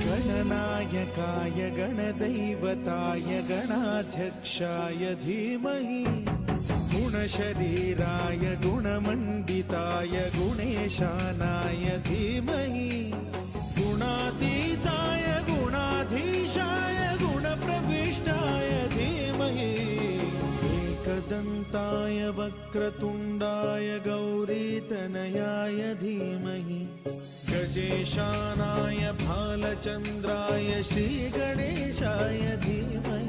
गणनायकाय गणदैवताय गणाध्यक्षाय धीमहि गुणशरीराय गुणमण्डिताय गुणेशानाय धीमहि गुणातीताय गुणाधीशाय गुणप्रविष्टाय धीमहि एकदन्ताय वक्रतुण्डाय गौरीतनयाय धीमहि गजेशानाय भालचन्द्राय श्रीगणेशाय धीमहि